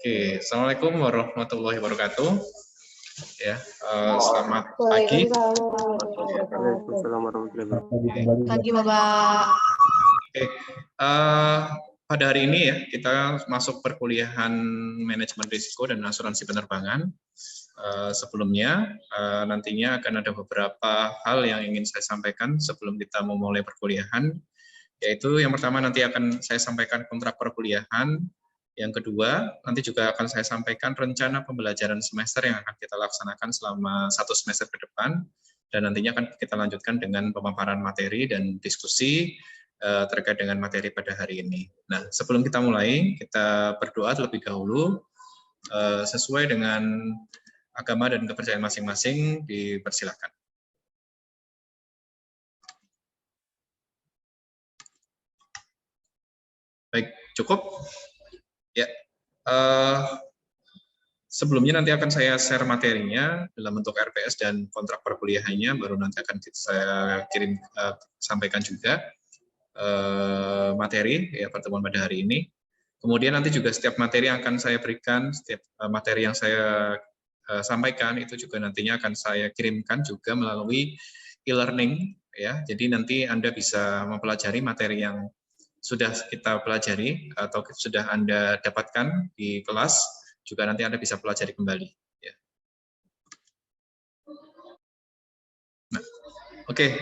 Oke, Assalamualaikum warahmatullahi wabarakatuh. Ya, selamat pagi. Waalaikumsalam warahmatullahi wabarakatuh. Pagi, Bapak. Oke, pada hari ini ya kita masuk perkuliahan manajemen risiko dan asuransi penerbangan. Sebelumnya nantinya akan ada beberapa hal yang ingin saya sampaikan sebelum kita memulai perkuliahan, yaitu yang pertama nanti akan saya sampaikan kontrak perkuliahan. Yang kedua, nanti juga akan saya sampaikan rencana pembelajaran semester yang akan kita laksanakan selama 1 semester ke depan, dan nantinya akan kita lanjutkan dengan pemaparan materi dan diskusi terkait dengan materi pada hari ini. Nah, sebelum kita mulai, kita berdoa terlebih dahulu, sesuai dengan agama dan kepercayaan masing-masing, dipersilakan. Baik, cukup? Ya, sebelumnya nanti akan saya share materinya dalam bentuk RPS dan kontrak perkuliahannya, baru nanti akan saya kirim sampaikan juga materi ya pertemuan pada hari ini. Kemudian nanti juga setiap materi yang akan saya berikan, setiap materi yang saya sampaikan itu juga nantinya akan saya kirimkan juga melalui e-learning ya. Jadi nanti Anda bisa mempelajari materi yang sudah kita pelajari atau sudah Anda dapatkan di kelas, juga nanti Anda bisa pelajari kembali. Ya.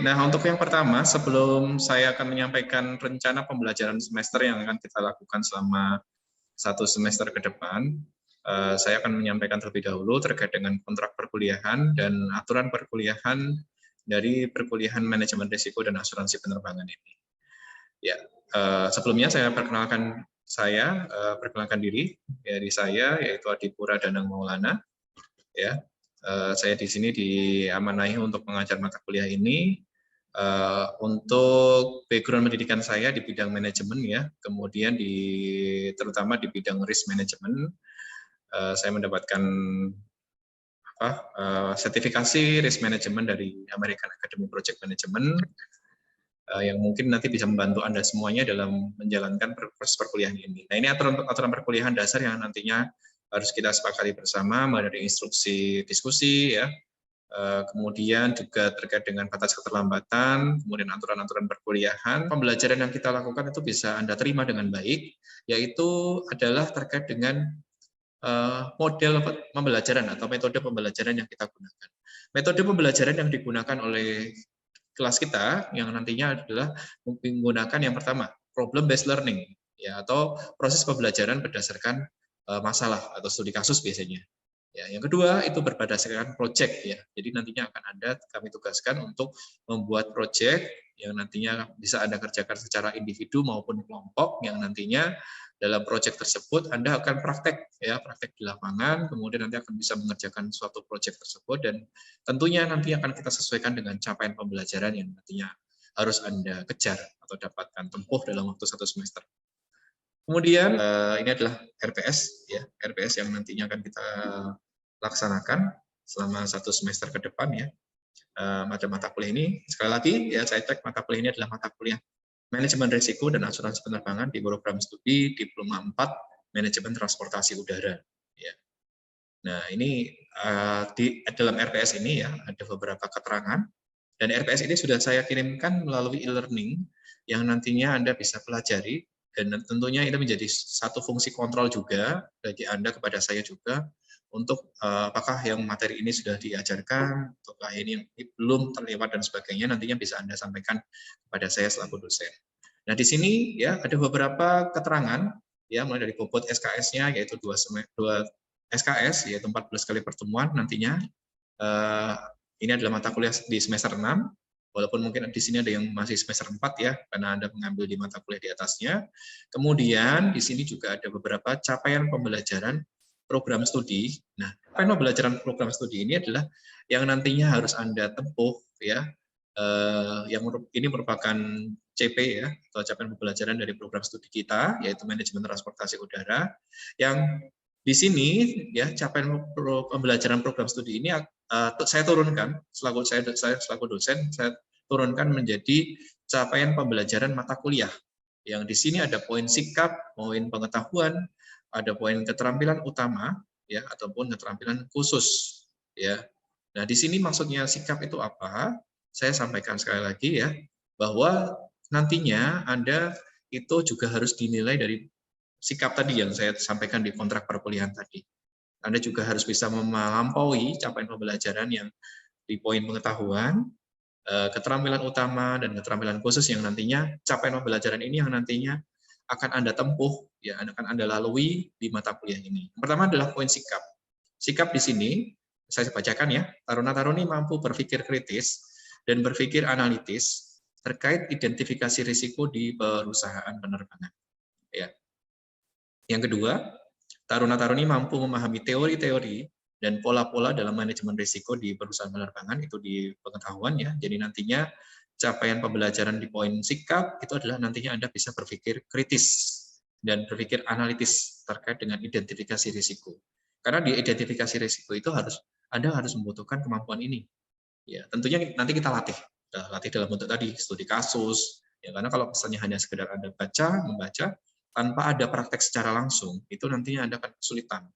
Nah, untuk yang pertama, sebelum saya akan menyampaikan rencana pembelajaran semester yang akan kita lakukan selama 1 semester ke depan, saya akan menyampaikan terlebih dahulu terkait dengan kontrak perkuliahan dan aturan perkuliahan dari perkuliahan manajemen risiko dan asuransi penerbangan ini. Ya, sebelumnya saya perkenalkan diri dari saya yaitu Adipura Danang Maulana. Ya, saya di sini diamanahi untuk mengajar mata kuliah ini. Untuk background pendidikan saya di bidang manajemen ya, kemudian terutama di bidang risk management, saya mendapatkan sertifikasi risk management dari American Academy Project Management. Yang mungkin nanti bisa membantu Anda semuanya dalam menjalankan proses perkuliahan ini. Nah, ini aturan perkuliahan dasar yang nantinya harus kita sepakati bersama, mulai dari instruksi diskusi, ya, kemudian juga terkait dengan batas keterlambatan, kemudian aturan-aturan perkuliahan. Pembelajaran yang kita lakukan itu bisa Anda terima dengan baik, yaitu adalah terkait dengan model pembelajaran atau metode pembelajaran yang kita gunakan. Metode pembelajaran yang digunakan oleh kelas kita yang nantinya adalah menggunakan yang pertama problem based learning ya, atau proses pembelajaran berdasarkan masalah atau studi kasus biasanya. Ya, yang kedua itu berdasarkan project ya. Jadi nantinya akan kami tugaskan untuk membuat project yang nantinya bisa Anda kerjakan secara individu maupun kelompok, yang nantinya dalam project tersebut Anda akan praktek di lapangan, kemudian nanti akan bisa mengerjakan suatu project tersebut, dan tentunya nanti akan kita sesuaikan dengan capaian pembelajaran yang nantinya harus Anda kejar atau dapatkan tempuh dalam waktu 1 semester. Kemudian ini adalah RPS ya, RPS yang nantinya akan kita laksanakan selama 1 semester ke depan ya. Mata kuliah ini sekali lagi ya, saya cek mata kuliah ini adalah mata kuliah Manajemen Risiko dan Asuransi Penerbangan di program studi Diploma 4 Manajemen Transportasi Udara. Ya. Nah, ini dalam RPS ini ya ada beberapa keterangan, dan RPS ini sudah saya kirimkan melalui e-learning yang nantinya Anda bisa pelajari, dan tentunya itu menjadi satu fungsi kontrol juga bagi Anda kepada saya juga untuk apakah yang materi ini sudah diajarkan, ataukah ini yang belum terlewat dan sebagainya, nantinya bisa Anda sampaikan kepada saya selaku dosen. Nah, di sini ya ada beberapa keterangan ya, mulai dari bobot SKS-nya yaitu 2 SKS yaitu 14 kali pertemuan nantinya. Ini adalah mata kuliah di semester 6, walaupun mungkin di sini ada yang masih semester 4 ya, karena Anda mengambil di mata kuliah di atasnya. Kemudian di sini juga ada beberapa capaian pembelajaran program studi. Nah, capaian pembelajaran program studi ini adalah yang nantinya harus Anda tempuh ya. Yang ini merupakan CP ya, atau capaian pembelajaran dari program studi kita, yaitu manajemen transportasi udara. Yang di sini ya, capaian pembelajaran program studi ini saya turunkan selaku dosen, saya turunkan menjadi capaian pembelajaran mata kuliah. Yang di sini ada poin sikap, poin pengetahuan, ada poin keterampilan utama ya ataupun keterampilan khusus ya. Nah, di sini maksudnya sikap itu apa? Saya sampaikan sekali lagi ya, bahwa nantinya Anda itu juga harus dinilai dari sikap tadi yang saya sampaikan di kontrak perkuliahan tadi. Anda juga harus bisa melampaui capaian pembelajaran yang di poin pengetahuan, keterampilan utama dan keterampilan khusus yang nantinya capaian pembelajaran ini yang nantinya akan Anda tempuh, ya akan Anda lalui di mata kuliah ini. Yang pertama adalah poin sikap. Sikap di sini saya bacakan ya, taruna-taruni mampu berpikir kritis dan berpikir analitis terkait identifikasi risiko di perusahaan penerbangan. Ya. Yang kedua, taruna-taruni mampu memahami teori-teori dan pola-pola dalam manajemen risiko di perusahaan penerbangan, itu di pengetahuan ya. Jadi nantinya capaian pembelajaran di poin sikap itu adalah nantinya Anda bisa berpikir kritis dan berpikir analitis terkait dengan identifikasi risiko. Karena di identifikasi risiko itu Anda harus membutuhkan kemampuan ini. Ya, tentunya nanti kita latih dalam bentuk tadi studi kasus. Ya, karena kalau misalnya hanya sekedar Anda membaca tanpa ada praktek secara langsung, itu nantinya Anda akan kesulitan.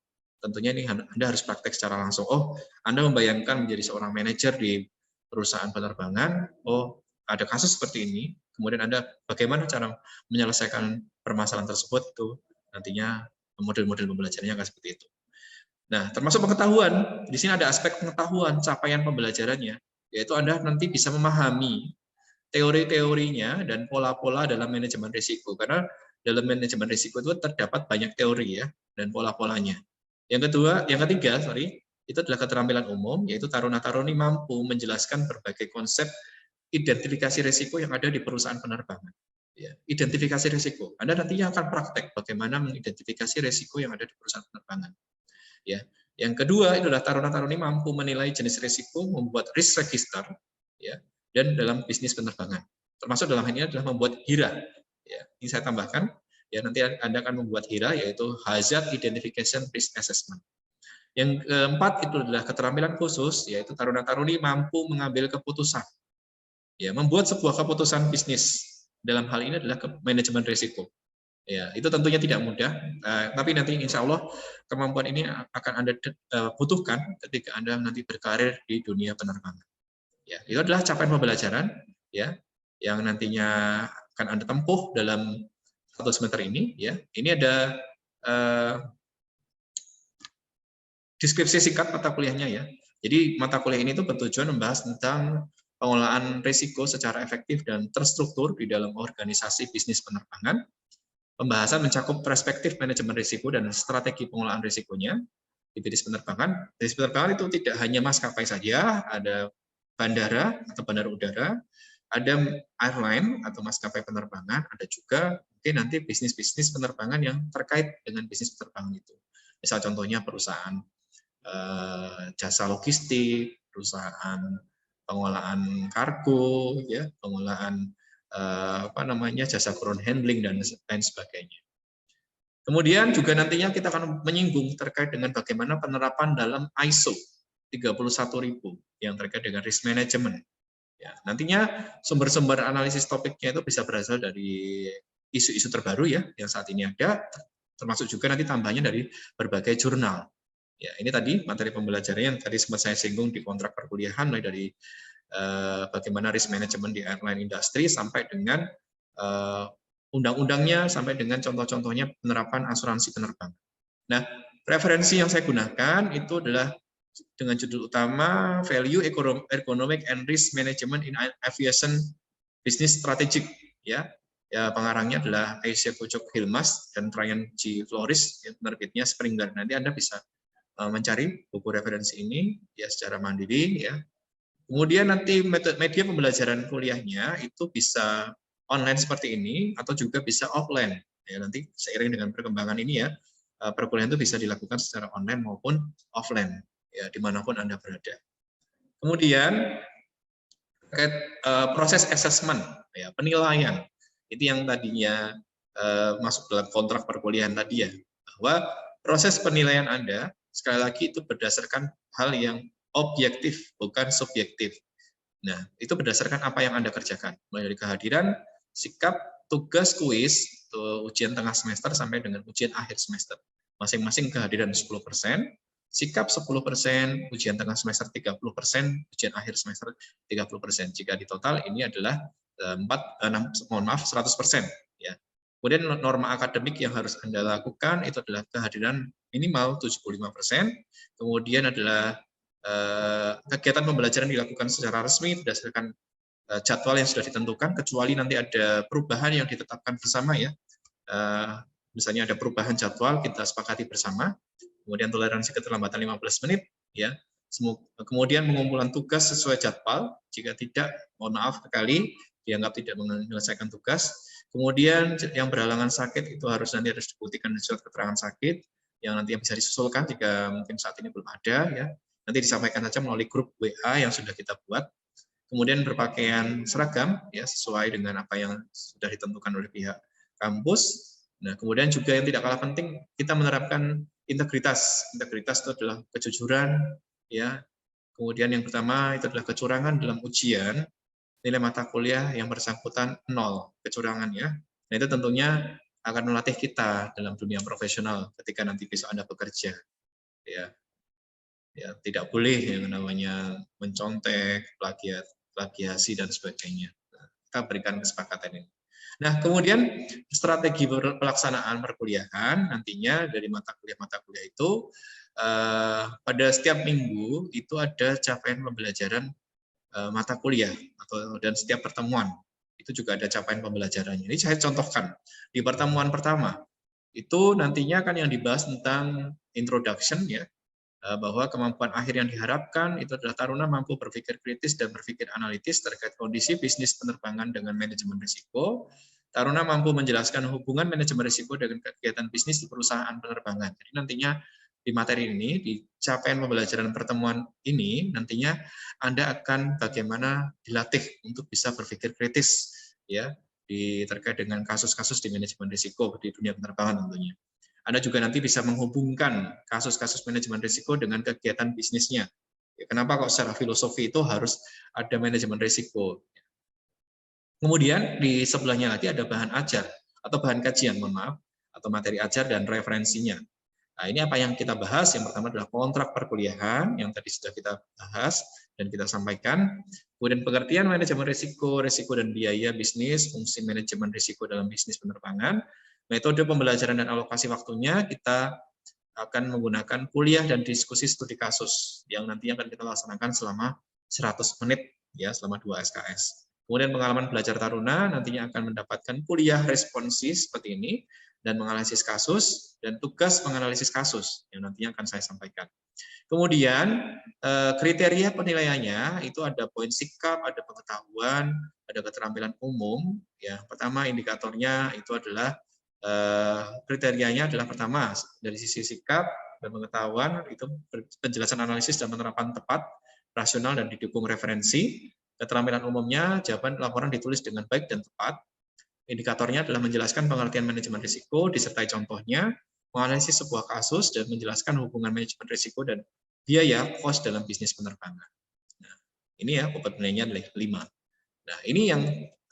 Tentunya ini Anda harus praktek secara langsung. Oh, Anda membayangkan menjadi seorang manajer di perusahaan penerbangan, oh ada kasus seperti ini, kemudian Anda bagaimana cara menyelesaikan permasalahan tersebut, itu nantinya model-model pembelajarannya akan seperti itu. Nah, termasuk pengetahuan, di sini ada aspek pengetahuan, capaian pembelajarannya, yaitu Anda nanti bisa memahami teori-teorinya dan pola-pola dalam manajemen risiko. Karena dalam manajemen risiko itu terdapat banyak teori ya dan pola-polanya. Yang ketiga, itu adalah keterampilan umum, yaitu taruna-taruni mampu menjelaskan berbagai konsep identifikasi risiko yang ada di perusahaan penerbangan. Ya, identifikasi risiko. Anda nantinya akan praktek bagaimana mengidentifikasi risiko yang ada di perusahaan penerbangan. Ya. Yang kedua itu adalah taruna-taruni mampu menilai jenis risiko, membuat risk register, ya, dan dalam bisnis penerbangan. Termasuk dalam hal ini adalah membuat HIRA. Ya, ini saya tambahkan, ya nanti Anda akan membuat HIRA, yaitu Hazard Identification Risk Assessment. Yang keempat itu adalah keterampilan khusus, yaitu taruna-taruni mampu mengambil keputusan, ya, membuat sebuah keputusan bisnis. Dalam hal ini adalah manajemen risiko. Ya, itu tentunya tidak mudah, tapi nanti insya Allah kemampuan ini akan Anda butuhkan ketika Anda nanti berkarir di dunia penerbangan. Ya, itu adalah capaian pembelajaran ya yang nantinya akan Anda tempuh dalam 1 semester ini. Ya, ini ada deskripsi singkat mata kuliahnya ya. Jadi mata kuliah ini tuh bertujuan membahas tentang pengelolaan risiko secara efektif dan terstruktur di dalam organisasi bisnis penerbangan. Pembahasan mencakup perspektif manajemen risiko dan strategi pengelolaan risikonya di bisnis penerbangan. Bisnis penerbangan itu tidak hanya maskapai saja, ada bandara atau bandara udara, ada airline atau maskapai penerbangan, ada juga mungkin nanti bisnis-bisnis penerbangan yang terkait dengan bisnis penerbangan itu. Misal contohnya perusahaan jasa logistik, perusahaan pengolahan kargo, ya, pengolahan jasa ground handling dan lain sebagainya. Kemudian juga nantinya kita akan menyinggung terkait dengan bagaimana penerapan dalam ISO 31000 yang terkait dengan risk management. Ya, nantinya sumber-sumber analisis topiknya itu bisa berasal dari isu-isu terbaru ya yang saat ini ada, termasuk juga nanti tambahnya dari berbagai jurnal. Ya, ini tadi materi pembelajaran yang tadi sempat saya singgung di kontrak perkuliahan, mulai dari bagaimana risk management di airline industry sampai dengan undang-undangnya, sampai dengan contoh-contohnya penerapan asuransi penerbangan. Nah, referensi yang saya gunakan itu adalah dengan judul utama Value Economic and Risk Management in Aviation Business Strategic, ya. Ya, pengarangnya adalah Asia Pucuk Hilmas dan Ryan G. Flores, ya, penerbitnya Springer. Nanti Anda bisa mencari buku referensi ini ya secara mandiri ya. Kemudian nanti media pembelajaran kuliahnya itu bisa online seperti ini atau juga bisa offline. Ya, nanti seiring dengan perkembangan ini ya, perkuliahan itu bisa dilakukan secara online maupun offline, ya dimanapun Anda berada. Kemudian terkait proses assessment, ya penilaian, itu yang tadinya masuk dalam kontrak perkuliahan tadi ya, bahwa proses penilaian Anda sekali lagi itu berdasarkan hal yang objektif, bukan subjektif. Nah, itu berdasarkan apa yang Anda kerjakan, mulai dari kehadiran, sikap, tugas, kuis, ujian tengah semester sampai dengan ujian akhir semester. masing-masing kehadiran 10%, sikap 10%, ujian tengah semester 30%, ujian akhir semester 30%. Jika di total ini adalah 100%. Ya. Kemudian norma akademik yang harus Anda lakukan itu adalah kehadiran minimal 75%, kemudian adalah kegiatan pembelajaran dilakukan secara resmi berdasarkan jadwal yang sudah ditentukan, kecuali nanti ada perubahan yang ditetapkan bersama ya. Misalnya ada perubahan jadwal, kita sepakati bersama, kemudian toleransi keterlambatan 15 menit, ya. Kemudian pengumpulan tugas sesuai jadwal, jika tidak, mohon maaf sekali, dianggap tidak menyelesaikan tugas. Kemudian yang berhalangan sakit itu nanti harus dibuktikan di surat keterangan sakit, yang nanti bisa disusulkan jika mungkin saat ini belum ada, ya. Nanti disampaikan saja melalui grup WA yang sudah kita buat. Kemudian berpakaian seragam, ya, sesuai dengan apa yang sudah ditentukan oleh pihak kampus. Nah, kemudian juga yang tidak kalah penting, kita menerapkan integritas. Integritas itu adalah kejujuran, ya. Kemudian yang pertama itu adalah kecurangan dalam ujian, nilai mata kuliah yang bersangkutan 0 kecurangan, ya. Nah, itu tentunya akan melatih kita dalam dunia profesional ketika nanti besok Anda bekerja, ya. Ya, tidak boleh yang namanya mencontek, plagiasi dan sebagainya. Nah, kita berikan kesepakatan ini. Nah, kemudian strategi pelaksanaan perkuliahan nantinya dari mata kuliah itu pada setiap minggu itu ada capaian pembelajaran mata kuliah dan setiap pertemuan itu juga ada capaian pembelajarannya. Ini saya contohkan di pertemuan pertama itu nantinya kan yang dibahas tentang introduction, ya, bahwa kemampuan akhir yang diharapkan itu adalah taruna mampu berpikir kritis dan berpikir analitis terkait kondisi bisnis penerbangan dengan manajemen risiko. Taruna mampu menjelaskan hubungan manajemen risiko dengan kegiatan bisnis di perusahaan penerbangan. Jadi nantinya di materi ini, di capaian pembelajaran pertemuan ini, nantinya Anda akan bagaimana dilatih untuk bisa berpikir kritis, ya, terkait dengan kasus-kasus di manajemen risiko di dunia penerbangan tentunya. Anda juga nanti bisa menghubungkan kasus-kasus manajemen risiko dengan kegiatan bisnisnya. Kenapa kok secara filosofi itu harus ada manajemen risiko? Kemudian di sebelahnya lagi ada bahan ajar atau bahan kajian, mohon maaf, atau materi ajar dan referensinya. Nah, ini apa yang kita bahas? Yang pertama adalah kontrak perkuliahan yang tadi sudah kita bahas dan kita sampaikan. Kemudian pengertian manajemen risiko, risiko dan biaya bisnis, fungsi manajemen risiko dalam bisnis penerbangan. Metode pembelajaran dan alokasi waktunya kita akan menggunakan kuliah dan diskusi studi kasus yang nantinya akan kita laksanakan selama 100 menit, ya, selama 2 SKS. Kemudian pengalaman belajar taruna nantinya akan mendapatkan kuliah responsi seperti ini dan menganalisis kasus dan tugas menganalisis kasus yang nantinya akan saya sampaikan. Kemudian kriteria penilaiannya itu ada poin sikap, ada pengetahuan, ada keterampilan umum. Ya, pertama indikatornya itu adalah kriterianya adalah pertama dari sisi sikap dan pengetahuan itu penjelasan analisis dan penerapan tepat, rasional dan didukung referensi. Keterampilan umumnya jawaban laporan ditulis dengan baik dan tepat. Indikatornya adalah menjelaskan pengertian manajemen risiko disertai contohnya, menganalisis sebuah kasus dan menjelaskan hubungan manajemen risiko dan biaya kos dalam bisnis penerbangan. Nah, ini ya bobot nilainya 5. Nah, ini yang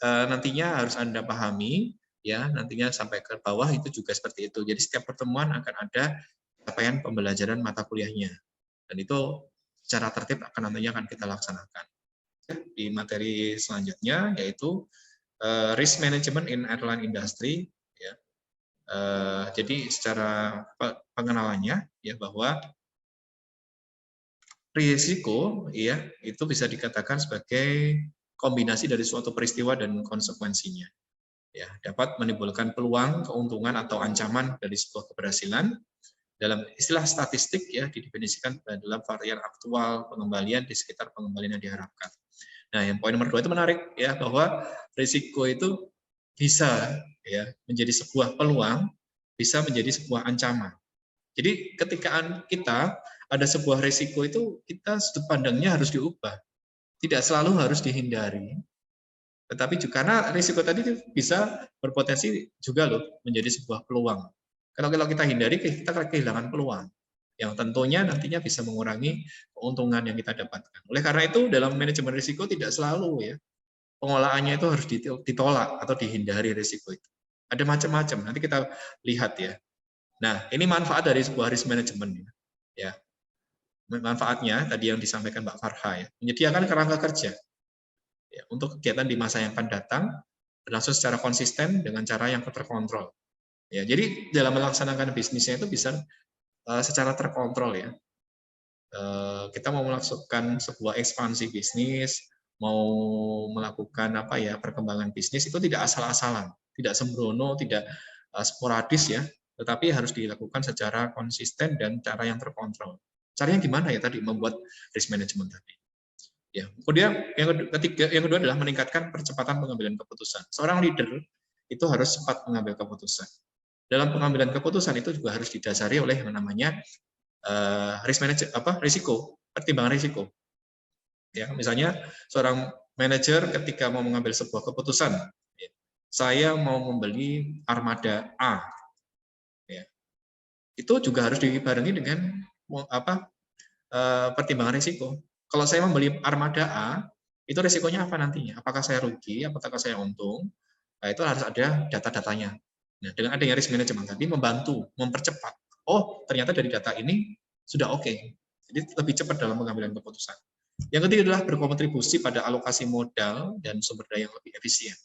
nantinya harus Anda pahami. Ya, nantinya sampai ke bawah itu juga seperti itu. Jadi setiap pertemuan akan ada capaian pembelajaran mata kuliahnya. Dan itu secara tertib nantinya akan kita laksanakan. Di materi selanjutnya yaitu risk management in airline industry. Ya. Jadi secara pengenalannya ya bahwa risiko ya itu bisa dikatakan sebagai kombinasi dari suatu peristiwa dan konsekuensinya. Ya, dapat menimbulkan peluang, keuntungan atau ancaman dari sebuah keberhasilan. Dalam istilah statistik ya didefinisikan dalam varian aktual pengembalian di sekitar pengembalian yang diharapkan. Nah, yang poin nomor 2 itu menarik ya bahwa risiko itu bisa ya menjadi sebuah peluang, bisa menjadi sebuah ancaman. Jadi ketika kita ada sebuah risiko itu kita sudut pandangnya harus diubah. Tidak selalu harus dihindari. Tetapi juga karena risiko tadi bisa berpotensi juga loh menjadi sebuah peluang. Kalau kita hindari, kita kehilangan peluang yang tentunya nantinya bisa mengurangi keuntungan yang kita dapatkan. Oleh karena itu dalam manajemen risiko tidak selalu ya pengolahannya itu harus ditolak atau dihindari risiko itu. Ada macam-macam. Nanti kita lihat ya. Nah, ini manfaat dari sebuah risk management ya. Manfaatnya tadi yang disampaikan Mbak Farha ya, menyediakan kerangka kerja ya, untuk kegiatan di masa yang akan datang berlangsung secara konsisten dengan cara yang terkontrol. Ya, jadi dalam melaksanakan bisnisnya itu bisa secara terkontrol ya. Kita mau melakukan sebuah ekspansi bisnis, mau melakukan apa ya perkembangan bisnis itu tidak asal-asalan, tidak sembrono, tidak sporadis ya, tetapi harus dilakukan secara konsisten dan cara yang terkontrol. Caranya gimana ya tadi membuat risk management tadi. Ya, kemudian yang kedua adalah meningkatkan percepatan pengambilan keputusan. Seorang leader itu harus cepat mengambil keputusan. Dalam pengambilan keputusan itu juga harus didasari oleh yang namanya risk management risiko, pertimbangan risiko. Ya, misalnya seorang manajer ketika mau mengambil sebuah keputusan, ya, saya mau membeli armada A, ya, itu juga harus dibarengi dengan pertimbangan risiko. Kalau saya membeli armada A, itu risikonya apa nantinya? Apakah saya rugi, apakah saya untung? Nah, itu harus ada data-datanya. Nah, dengan adanya risk management tadi membantu, mempercepat. Oh, ternyata dari data ini sudah oke. Jadi lebih cepat dalam pengambilan keputusan. Yang ketiga adalah berkontribusi pada alokasi modal dan sumber daya yang lebih efisien.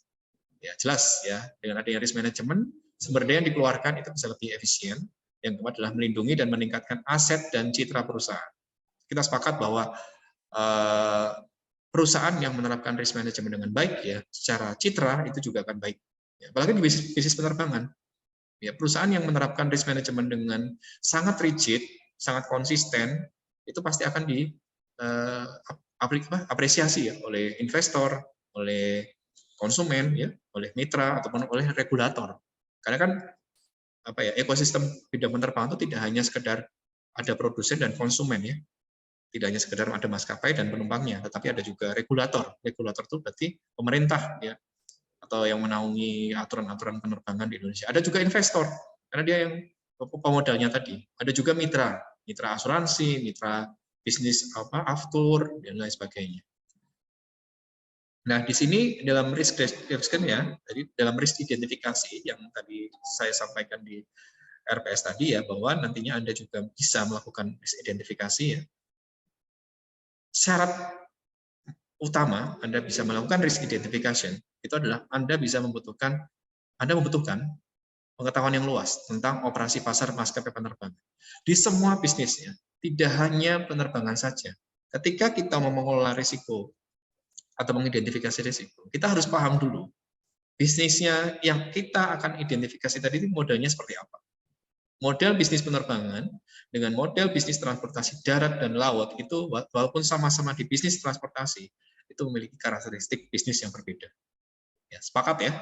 Ya, jelas ya, dengan adanya risk management, sumber daya yang dikeluarkan itu bisa lebih efisien. Yang keempat adalah melindungi dan meningkatkan aset dan citra perusahaan. Kita sepakat bahwa perusahaan yang menerapkan risk management dengan baik ya secara citra itu juga akan baik ya, apalagi di bisnis penerbangan ya, perusahaan yang menerapkan risk management dengan sangat rigid, sangat konsisten itu pasti akan apresiasi ya oleh investor, oleh konsumen ya, oleh mitra ataupun oleh regulator. Karena kan ekosistem bidang penerbangan itu tidak hanya sekedar ada produsen dan konsumen ya, tidak hanya sekedar ada maskapai dan penumpangnya, tetapi ada juga regulator. Regulator itu berarti pemerintah ya, atau yang menaungi aturan-aturan penerbangan di Indonesia. Ada juga investor, karena dia yang pemodalnya tadi. Ada juga mitra, mitra asuransi, mitra bisnis aftur dan lain sebagainya. Nah, di sini dalam risk description ya, jadi dalam risk identifikasi yang tadi saya sampaikan di RPS tadi ya, bahwa nantinya Anda juga bisa melakukan risk identifikasi ya. Syarat utama Anda bisa melakukan risk identification itu adalah Anda membutuhkan pengetahuan yang luas tentang operasi pasar maskapai penerbangan di semua bisnisnya, tidak hanya penerbangan saja. Ketika kita mau mengelola risiko atau mengidentifikasi risiko, kita harus paham dulu bisnisnya yang kita akan identifikasi tadi itu modelnya seperti apa. Model bisnis penerbangan dengan model bisnis transportasi darat dan laut itu walaupun sama-sama di bisnis transportasi itu memiliki karakteristik bisnis yang berbeda. Ya, sepakat ya?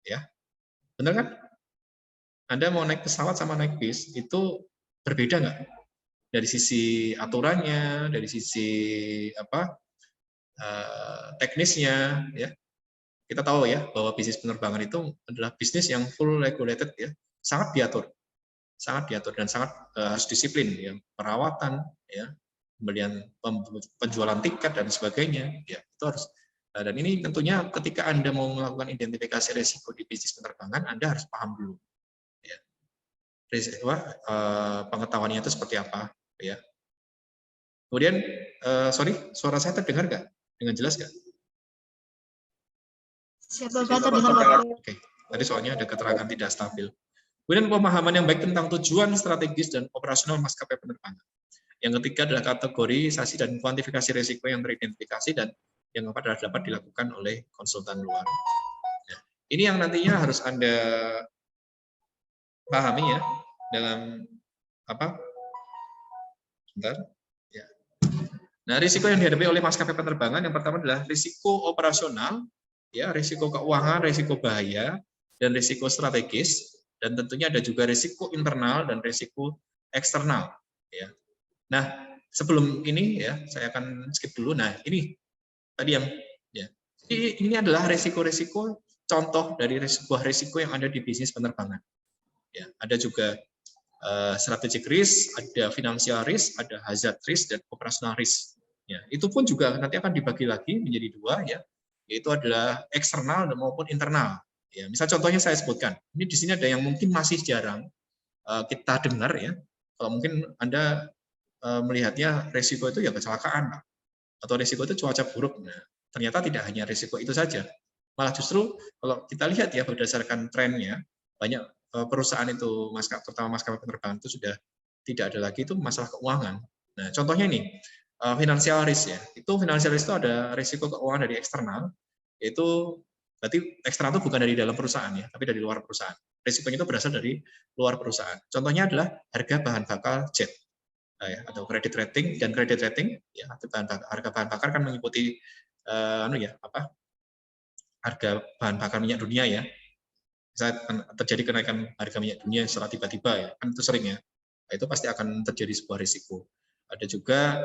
Ya. Benar kan? Anda mau naik pesawat sama naik bis itu berbeda nggak? Dari sisi aturannya, dari sisi teknisnya ya. Kita tahu ya bahwa bisnis penerbangan itu adalah bisnis yang full regulated ya, sangat diatur dan sangat harus disiplin ya, perawatan ya, pembelian penjualan tiket dan sebagainya ya, itu harus. Dan ini tentunya ketika Anda mau melakukan identifikasi risiko di bisnis penerbangan, Anda harus paham dulu ya, pengetahuannya itu seperti apa ya. Kemudian sorry, suara saya terdengar nggak dengan jelas nggak? Oke, tadi soalnya ada keterangan tidak stabil. Kemudian pemahaman yang baik tentang tujuan strategis dan operasional maskapai penerbangan. Yang ketiga adalah kategorisasi dan kuantifikasi risiko yang teridentifikasi, dan yang keempat adalah dapat dilakukan oleh konsultan luar. Nah, ini yang nantinya harus Anda pahami ya dalam Sebentar. Ya. Nah, risiko yang dihadapi oleh maskapai penerbangan yang pertama adalah risiko operasional, ya, risiko keuangan, risiko bahaya, dan risiko strategis. Dan tentunya ada juga risiko internal dan risiko eksternal. Ya. Nah, sebelum ini ya, saya akan skip dulu. Nah, ini tadi yang ya. Ini adalah risiko-risiko contoh dari sebuah risiko yang ada di bisnis penerbangan. Ya, ada juga strategic risk, ada financial risk, ada hazard risk, dan operational risk. Ya, itu pun juga nanti akan dibagi lagi menjadi dua ya, yaitu adalah eksternal maupun internal. Ya, misal contohnya saya sebutkan, ini di sini ada yang mungkin masih jarang, kita dengar ya, kalau mungkin Anda melihatnya risiko itu ya kecelakaan, Pak, atau risiko itu cuaca buruk. Nah, ternyata tidak hanya risiko itu saja. Malah justru kalau kita lihat ya berdasarkan trennya, banyak perusahaan itu, terutama maskapai penerbangan itu sudah tidak ada lagi itu masalah keuangan. Nah, contohnya ini, financial risk ya. Itu financial risk itu ada risiko keuangan dari eksternal, yaitu berarti eksternal itu bukan dari dalam perusahaan ya, tapi dari luar perusahaan. Risikonya itu berasal dari luar perusahaan. Contohnya adalah harga bahan bakar jet atau kredit rating, dan kredit rating ya, harga bahan bakar kan mengikuti harga bahan bakar minyak dunia ya. Misalnya terjadi kenaikan harga minyak dunia secara tiba-tiba ya, kan itu sering ya. Nah, itu pasti akan terjadi sebuah risiko. Ada juga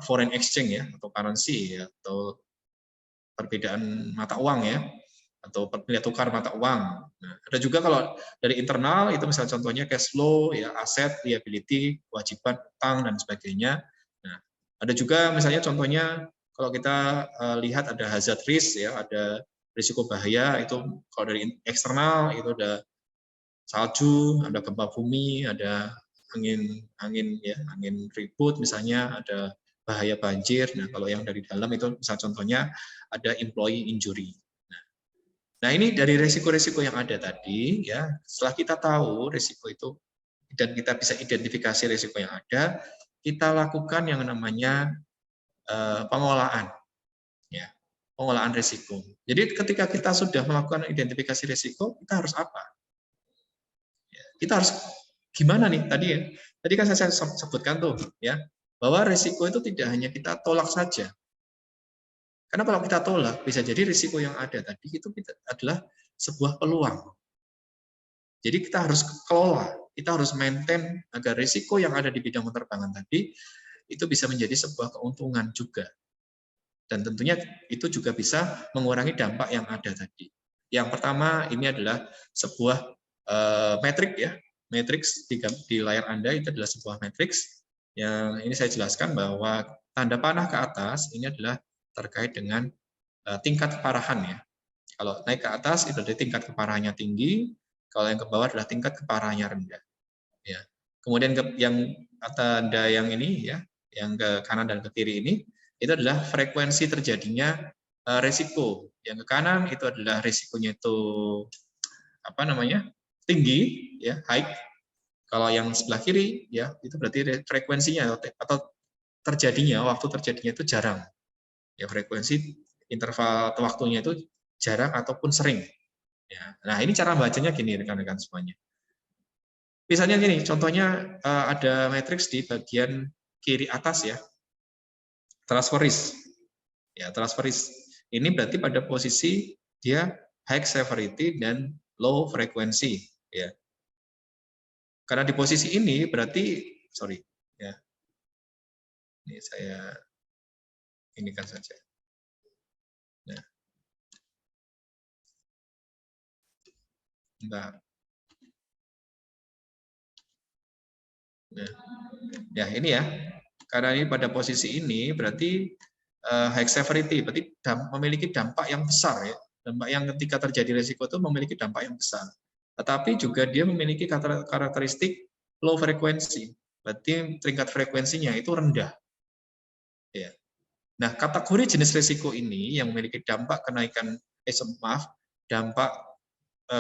foreign exchange ya, atau currency ya, atau perbedaan mata uang ya, atau nilai tukar mata uang. Nah, ada juga kalau dari internal itu misalnya contohnya cash flow ya, aset, liability, kewajiban utang dan sebagainya. Nah, ada juga misalnya contohnya kalau kita lihat ada hazard risk ya, ada risiko bahaya, itu kalau dari eksternal itu ada salju, ada gempa bumi, ada angin ribut misalnya, ada bahaya banjir. Nah, kalau yang dari dalam itu misalnya contohnya ada employee injury. Nah, ini dari risiko-risiko yang ada tadi ya. Setelah kita tahu risiko itu dan kita bisa identifikasi risiko yang ada, kita lakukan yang namanya pengolahan ya. Pengolahan risiko. Jadi ketika kita sudah melakukan identifikasi risiko, kita harus apa? Ya, kita harus gimana nih tadi ya? Tadi kan saya sebutkan tuh ya, bahwa risiko itu tidak hanya kita tolak saja. Karena kalau kita tolak, bisa jadi risiko yang ada tadi itu adalah sebuah peluang. Jadi kita harus kelola, kita harus maintain agar risiko yang ada di bidang penerbangan tadi itu bisa menjadi sebuah keuntungan juga. Dan tentunya itu juga bisa mengurangi dampak yang ada tadi. Yang pertama ini adalah sebuah metrik ya, matriks di layar Anda itu adalah sebuah matriks yang ini saya jelaskan bahwa tanda panah ke atas ini adalah terkait dengan tingkat keparahan ya. Kalau naik ke atas itu dari tingkat keparahannya tinggi, kalau yang ke bawah adalah tingkat keparahannya rendah. Ya. Kemudian yang tanda yang ini ya, yang ke kanan dan ke kiri ini itu adalah frekuensi terjadinya risiko. Yang ke kanan itu adalah risikonya itu tinggi ya, high. Kalau yang sebelah kiri ya itu berarti frekuensinya atau waktu terjadinya itu jarang. Ya, frekuensi interval waktunya itu jarang ataupun sering. Ya. Nah, ini cara bacanya gini rekan-rekan semuanya. Misalnya gini, contohnya ada matriks di bagian kiri atas ya, transfer risk. Ya, transfer risk. Ini berarti pada posisi dia high severity dan low frequency. Ya. Karena di posisi ini berarti, ya, ini saya inikan saja. Nah, bentar. Nah, ya ini ya, karena ini pada posisi ini berarti high severity, berarti memiliki dampak yang besar ya. Dampak yang ketika terjadi risiko itu memiliki dampak yang besar. Tetapi juga dia memiliki karakteristik low frequency, berarti tingkat frekuensinya itu rendah. Ya. Nah, kategori jenis risiko ini yang memiliki dampak kenaikan, dampak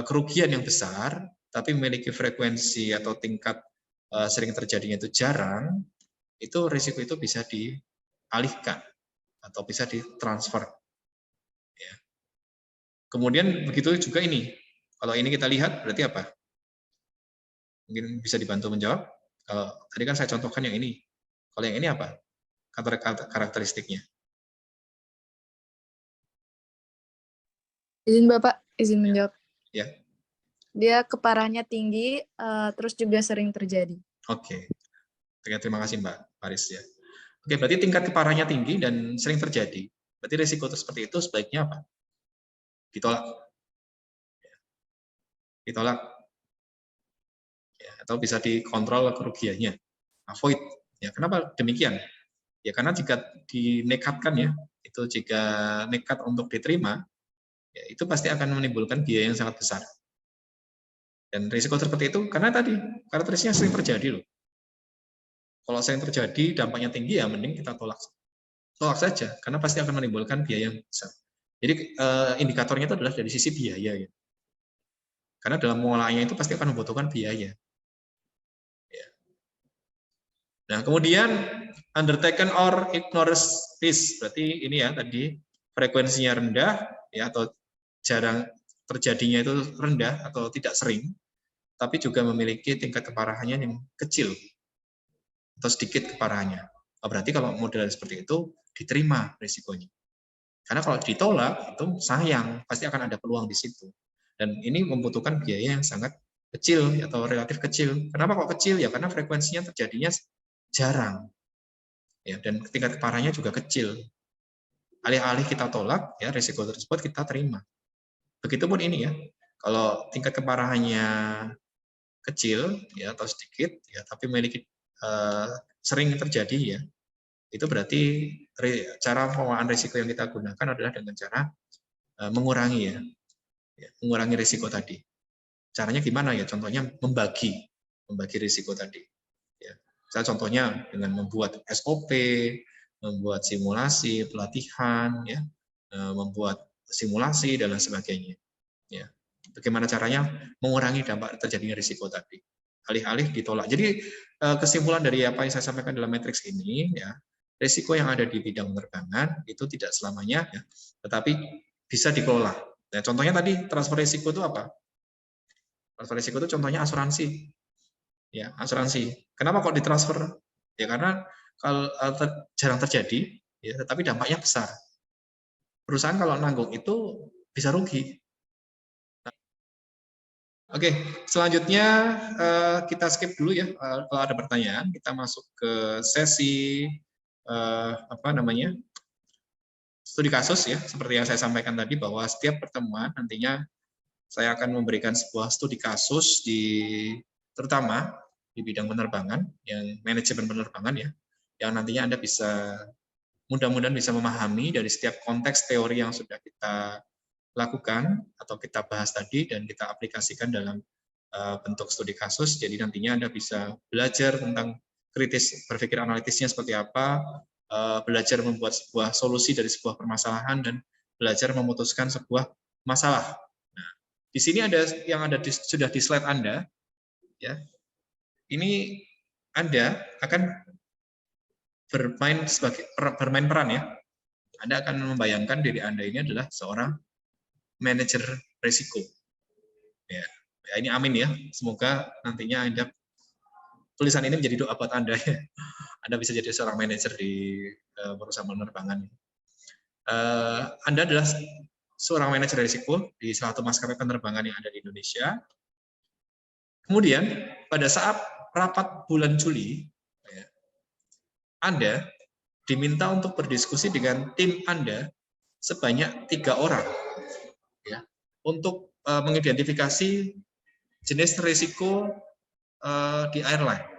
kerugian yang besar, tapi memiliki frekuensi atau tingkat sering terjadinya itu jarang, itu risiko itu bisa dialihkan atau bisa ditransfer. Ya. Kemudian begitu juga ini. Kalau ini kita lihat berarti apa? Mungkin bisa dibantu menjawab. Kalau tadi kan saya contohkan yang ini. Kalau yang ini apa? Karakteristiknya. Izin Bapak, izin menjawab. Ya. Dia keparahannya tinggi, terus juga sering terjadi. Oke. Terima kasih Mbak Paris ya. Oke, berarti tingkat keparahannya tinggi dan sering terjadi. Berarti risiko seperti itu sebaiknya apa? Ditolak. Ditolak. Ya, atau bisa dikontrol kerugiannya. Avoid. Ya, kenapa demikian? Ya karena jika dinekatkan ya, itu jika nekat untuk diterima, ya itu pasti akan menimbulkan biaya yang sangat besar. Dan risiko seperti itu karena tadi karakteristiknya sering terjadi loh. Kalau sering terjadi dampaknya tinggi ya mending kita tolak saja karena pasti akan menimbulkan biaya yang besar. Jadi indikatornya itu adalah dari sisi biaya ya. Karena dalam pengolahannya itu pasti akan membutuhkan biaya. Ya. Nah, kemudian undertaken or ignores risk, berarti ini ya tadi frekuensinya rendah ya atau jarang terjadinya itu rendah atau tidak sering, tapi juga memiliki tingkat keparahannya yang kecil atau sedikit keparahannya. Oh, berarti kalau model seperti itu diterima risikonya. Karena kalau ditolak itu sayang, pasti akan ada peluang di situ. Dan ini membutuhkan biaya yang sangat kecil atau relatif kecil. Kenapa kok kecil? Ya karena frekuensinya terjadinya jarang. Ya, dan tingkat keparahannya juga kecil. Alih-alih kita tolak, ya risiko tersebut kita terima. Begitupun ini ya. Kalau tingkat keparahannya kecil ya atau sedikit ya tapi memiliki sering terjadi ya. Itu berarti cara pengelolaan risiko yang kita gunakan adalah dengan cara mengurangi ya, mengurangi risiko tadi. Caranya gimana ya? Contohnya membagi risiko tadi. Ya. Saya contohnya dengan membuat SOP, membuat simulasi pelatihan, ya, membuat simulasi dan lain sebagainya. Ya. Bagaimana caranya mengurangi dampak terjadinya risiko tadi? Alih-alih ditolak. Jadi kesimpulan dari apa yang saya sampaikan dalam matriks ini, ya, risiko yang ada di bidang penerbangan itu tidak selamanya, ya, tetapi bisa dikelola. Nah, contohnya tadi transfer risiko itu apa? Transfer risiko itu contohnya asuransi. Ya, asuransi. Kenapa kok ditransfer? Ya karena kalau jarang terjadi, ya, tetapi dampaknya besar. Perusahaan kalau nanggung itu bisa rugi. Oke, selanjutnya kita skip dulu ya. Kalau ada pertanyaan, kita masuk ke sesi apa namanya? Studi kasus ya. Seperti yang saya sampaikan tadi bahwa setiap pertemuan nantinya saya akan memberikan sebuah studi kasus terutama di bidang penerbangan, yang manajemen penerbangan ya, yang nantinya Anda bisa mudah-mudahan bisa memahami dari setiap konteks teori yang sudah kita lakukan atau kita bahas tadi dan kita aplikasikan dalam bentuk studi kasus. Jadi nantinya Anda bisa belajar tentang kritis berpikir analitisnya seperti apa, belajar membuat sebuah solusi dari sebuah permasalahan dan belajar memutuskan sebuah masalah. Nah, di sini ada yang sudah di slide Anda, ya. Ini Anda akan bermain peran ya. Anda akan membayangkan diri Anda ini adalah seorang manajer risiko. Ya, ini amin ya. Semoga nantinya Anda tulisan ini menjadi doa buat Anda ya. Anda bisa jadi seorang manajer di perusahaan penerbangan. Anda adalah seorang manajer risiko di salah satu maskapai penerbangan yang ada di Indonesia. Kemudian pada saat rapat bulan Juli, ya, Anda diminta untuk berdiskusi dengan tim Anda sebanyak 3 orang, ya, untuk mengidentifikasi jenis risiko di airline,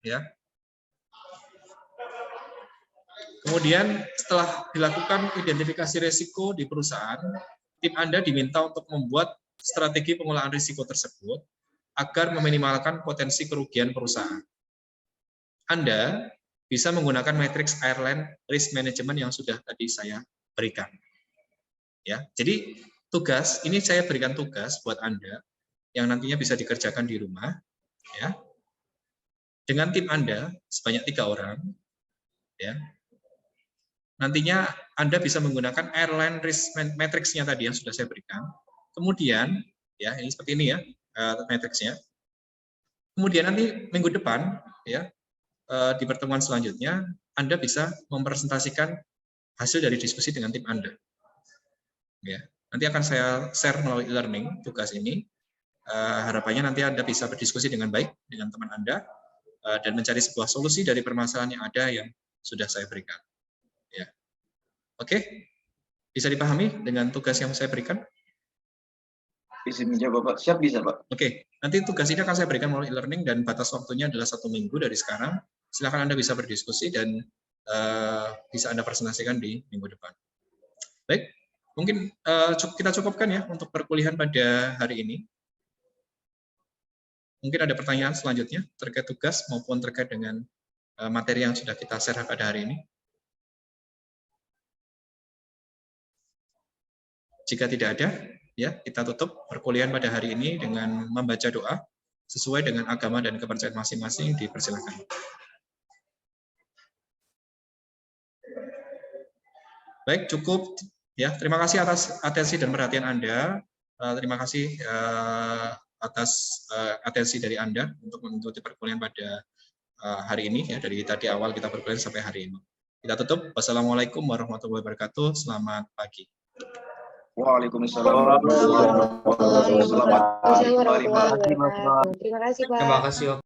ya. Kemudian setelah dilakukan identifikasi risiko di perusahaan, tim Anda diminta untuk membuat strategi pengelolaan risiko tersebut agar meminimalkan potensi kerugian perusahaan. Anda bisa menggunakan matriks airline risk management yang sudah tadi saya berikan. Ya, jadi tugas ini saya berikan tugas buat Anda yang nantinya bisa dikerjakan di rumah, ya, dengan tim Anda sebanyak 3 orang, ya. Nantinya Anda bisa menggunakan airline risk matrix-nya tadi yang sudah saya berikan. Kemudian, ya ini seperti ini ya matriksnya. Kemudian nanti minggu depan, ya di pertemuan selanjutnya, Anda bisa mempresentasikan hasil dari diskusi dengan tim Anda. Ya, nanti akan saya share melalui e-learning tugas ini. Harapannya nanti Anda bisa berdiskusi dengan baik dengan teman Anda dan mencari sebuah solusi dari permasalahan yang ada yang sudah saya berikan. Ya. Oke, bisa dipahami dengan tugas yang saya berikan? Bisa menjawab Pak, siap bisa Pak. Oke, nanti tugas ini akan saya berikan melalui e-learning dan batas waktunya adalah 1 minggu dari sekarang. Silakan Anda bisa berdiskusi dan bisa Anda presentasikan di minggu depan. Baik, mungkin kita cukupkan ya untuk perkuliahan pada hari ini. mungkin ada pertanyaan selanjutnya terkait tugas maupun terkait dengan materi yang sudah kita share pada hari ini. Jika tidak ada, ya kita tutup perkuliahan pada hari ini dengan membaca doa sesuai dengan agama dan kepercayaan masing-masing. Dipersilakan. Baik, cukup ya. Terima kasih atas atensi dan perhatian Anda. Terima kasih atas atensi dari Anda untuk mengikuti perkuliahan pada hari ini ya, dari tadi awal kita perkuliahan sampai hari ini. Kita tutup. Wassalamualaikum warahmatullahi wabarakatuh. Selamat pagi. Waalaikumsalam. Waalaikumsalam warahmatullahi wabarakatuh. Terima kasih, Pak. Terima kasih.